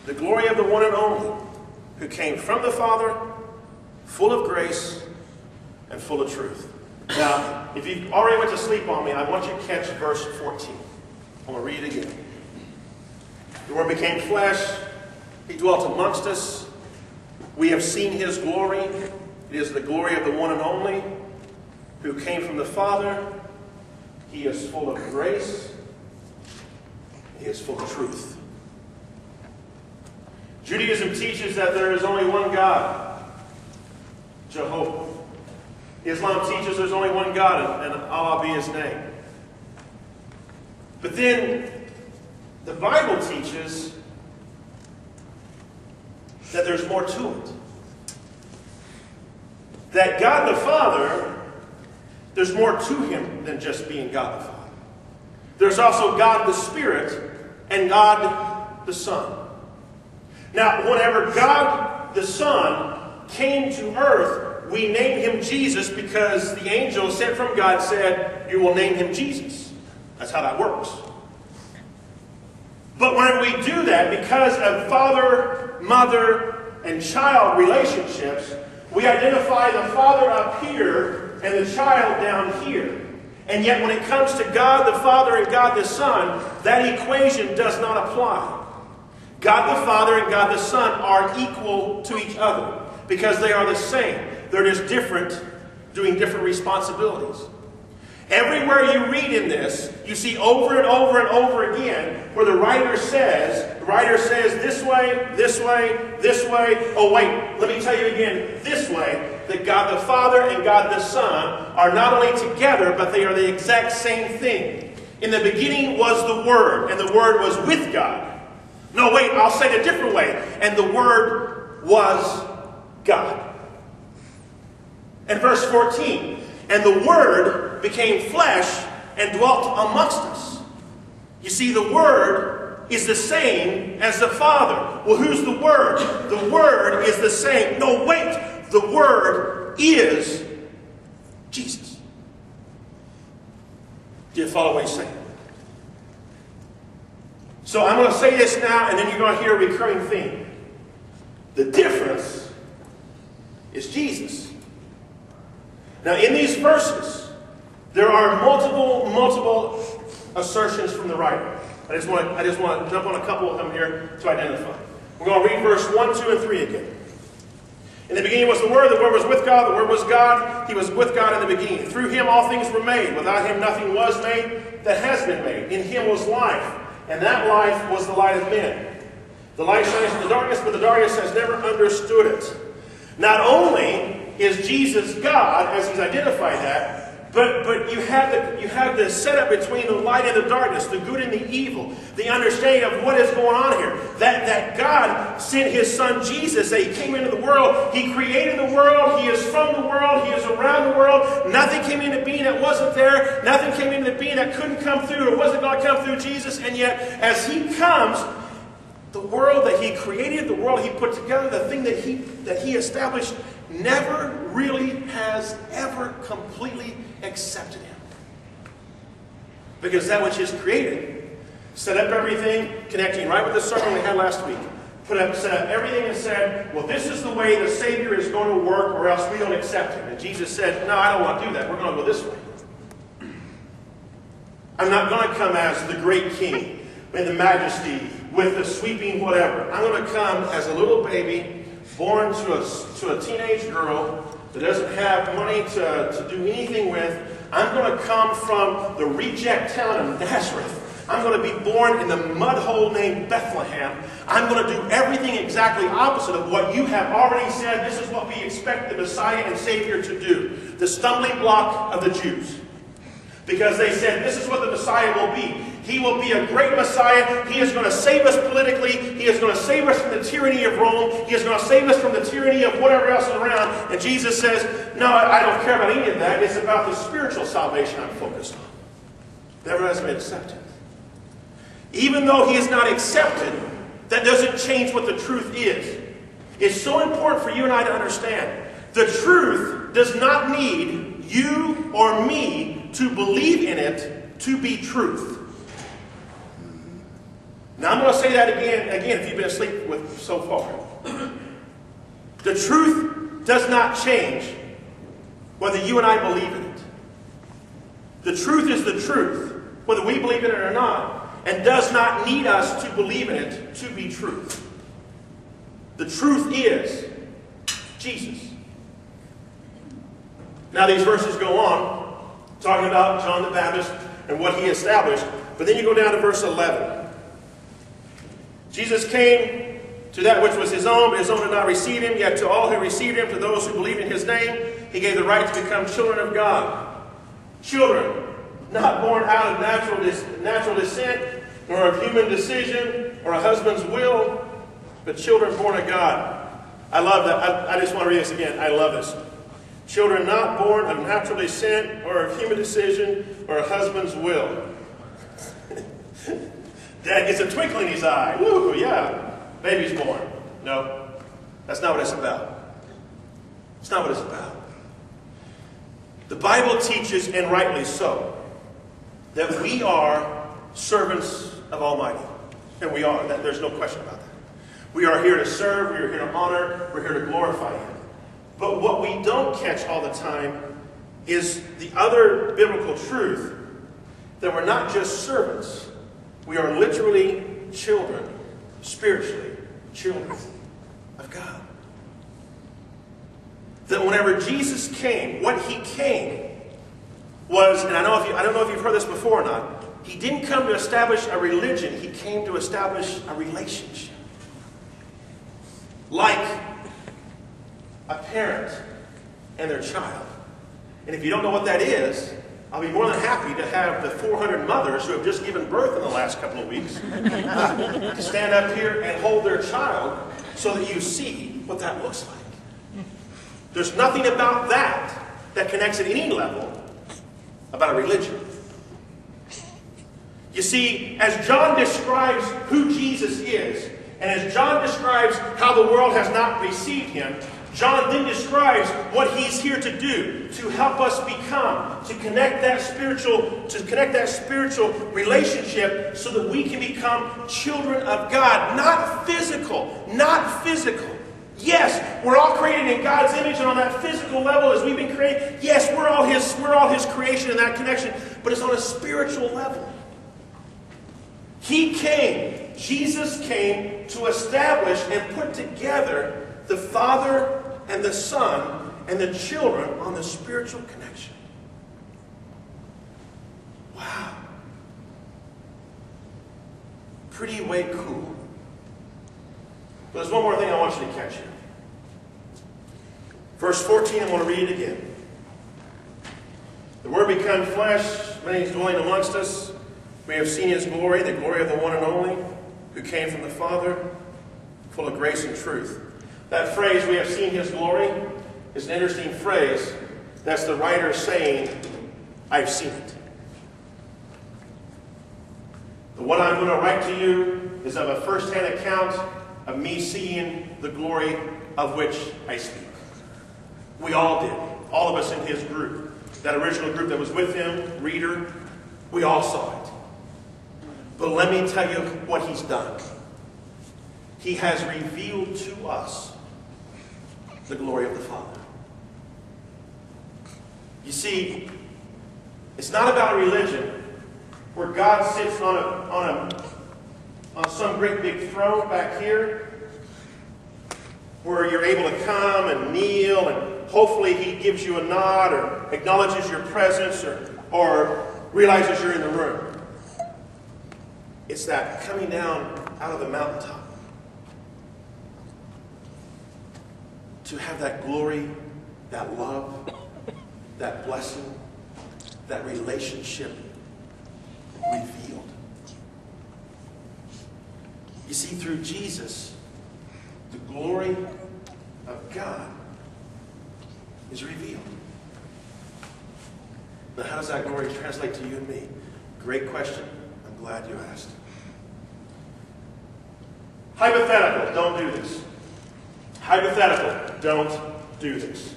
the glory of the one and only, who came from the Father, full of grace and full of truth. Now, if you already went to sleep on me, I want you to catch verse 14. I'm going to read it again. The Word became flesh. He dwelt amongst us. We have seen His glory. It is the glory of the one and only, who came from the Father. He is full of grace. He is full of truth. Judaism teaches that there is only one God, Jehovah. Islam teaches there's only one God, and Allah be His name. But then the Bible teaches that there's more to it. That God the Father, there's more to Him than just being God the Father. There's also God the Spirit and God the Son. Now, whenever God the Son came to earth, we named Him Jesus because the angel sent from God said, "You will name Him Jesus." That's how that works. But when we do that, because of father, mother, and child relationships, we identify the Father up here and the child down here. And yet when it comes to God the Father and God the Son, that equation does not apply. God the Father and God the Son are equal to each other because they are the same. They're just different, doing different responsibilities. Everywhere you read in this, you see over and over and over again where the writer says this way, this way, this way. Oh wait, let me tell you again, this way, that God the Father and God the Son are not only together, but they are the exact same thing. In the beginning was the Word, and the Word was with God. No, wait, I'll say it a different way. And the Word was God. And verse 14, and the Word became flesh and dwelt amongst us. You see, the Word is the same as the Father. Well, who's the Word? The Word is the same. No, wait. The Word is Jesus. Do you follow what he's saying? So I'm going to say this now, and then you're going to hear a recurring theme. The difference is Jesus. Now, in these verses, there are multiple assertions from the writer. I just want to jump on a couple of them here to identify. We're going to read verse 1, 2, and 3 again. In the beginning was the Word was with God, the Word was God, He was with God in the beginning. Through Him all things were made. Without Him nothing was made that has been made. In Him was life, and that life was the light of men. The light shines in the darkness, but the darkness has never understood it. Not only is Jesus God, as He's identified that, but you have the setup between the light and the darkness, the good and the evil, the understanding of what is going on here. That God sent His Son Jesus, that He came into the world, He created the world, He is from the world, He is around the world. Nothing came into being that wasn't there, nothing came into being that couldn't come through or wasn't going to come through Jesus, and yet as He comes, the world that He created, the world He put together, the thing that He established, never really has ever completely accepted Him. Because that which is created set up everything, connecting right with the sermon we had last week. Set up everything and said, well, this is the way the Savior is going to work, or else we don't accept Him. And Jesus said, no, I don't want to do that. We're going to go this way. I'm not going to come as the great King in the majesty with the sweeping whatever. I'm going to come as a little baby born to a teenage girl that doesn't have money to do anything with. I'm going to come from the reject town of Nazareth. I'm going to be born in the mud hole named Bethlehem. I'm going to do everything exactly opposite of what you have already said. This is what we expect the Messiah and Savior to do. The stumbling block of the Jews. Because they said, this is what the Messiah will be. He will be a great Messiah. He is going to save us politically. He is going to save us from the tyranny of Rome. He is going to save us from the tyranny of whatever else is around. And Jesus says, no, I don't care about any of that. It's about the spiritual salvation I'm focused on. Never has been accepted. Even though He is not accepted, that doesn't change what the truth is. It's so important for you and I to understand. The truth does not need you or me to believe in it to be truth. Now I'm going to say that again if you've been asleep with so far. The truth does not change whether you and I believe in it. The truth is the truth, whether we believe in it or not, and does not need us to believe in it to be truth. The truth is Jesus. Now these verses go on, talking about John the Baptist and what he established, but then you go down to verse 11. Jesus came to that which was his own, but his own did not receive him, yet to all who received him, to those who believed in his name, he gave the right to become children of God. Children, not born out of natural descent, nor of human decision, or a husband's will, but children born of God. I love that. I just want to read this again. I love this. Children not born of natural descent, or of human decision, or a husband's will. Dad gets a twinkle in his eye. Woo, yeah. Baby's born. No, that's not what it's about. It's not what it's about. The Bible teaches, and rightly so, that we are servants of Almighty. And we are. There's no question about that. We are here to serve. We are here to honor. We're here to glorify Him. But what we don't catch all the time is the other biblical truth that we're not just servants. We are literally children, spiritually children of God. That whenever Jesus came, what He came was, and I don't know if you've heard this before or not, He didn't come to establish a religion. He came to establish a relationship. Like a parent and their child. And if you don't know what that is, I'll be more than happy to have the 400 mothers who have just given birth in the last couple of weeks to stand up here and hold their child so that you see what that looks like. There's nothing about that connects at any level about a religion. You see, as John describes who Jesus is, and as John describes how the world has not received Him, John then describes what He's here to do, to help us become, to connect that spiritual relationship so that we can become children of God. Not physical, not physical. Yes, we're all created in God's image, and on that physical level as we've been created, yes, we're all His creation in that connection, but it's on a spiritual level. He came, Jesus came to establish and put together the Father and the Son and the children on the spiritual connection. Wow. Pretty way cool. But there's one more thing I want you to catch here. Verse 14, I want to read it again. The Word became flesh, many dwelling amongst us. We have seen His glory, the glory of the one and only, who came from the Father, full of grace and truth. That phrase, we have seen His glory, is an interesting phrase. That's the writer saying, I've seen it. The what I'm going to write to you is of a first-hand account of me seeing the glory of which I speak. We all did. All of us in his group. That original group that was with him, reader, we all saw it. But let me tell you what he's done. He has revealed to us the glory of the Father. You see, it's not about a religion where God sits on some great big throne back here where you're able to come and kneel and hopefully he gives you a nod or acknowledges your presence or realizes you're in the room. It's that coming down out of the mountaintop to have that glory, that love, that blessing, that relationship revealed. You see, through Jesus, the glory of God is revealed. Now, how does that glory translate to you and me? Great question. I'm glad you asked. Hypothetical, don't do this. Hypothetical, don't do this.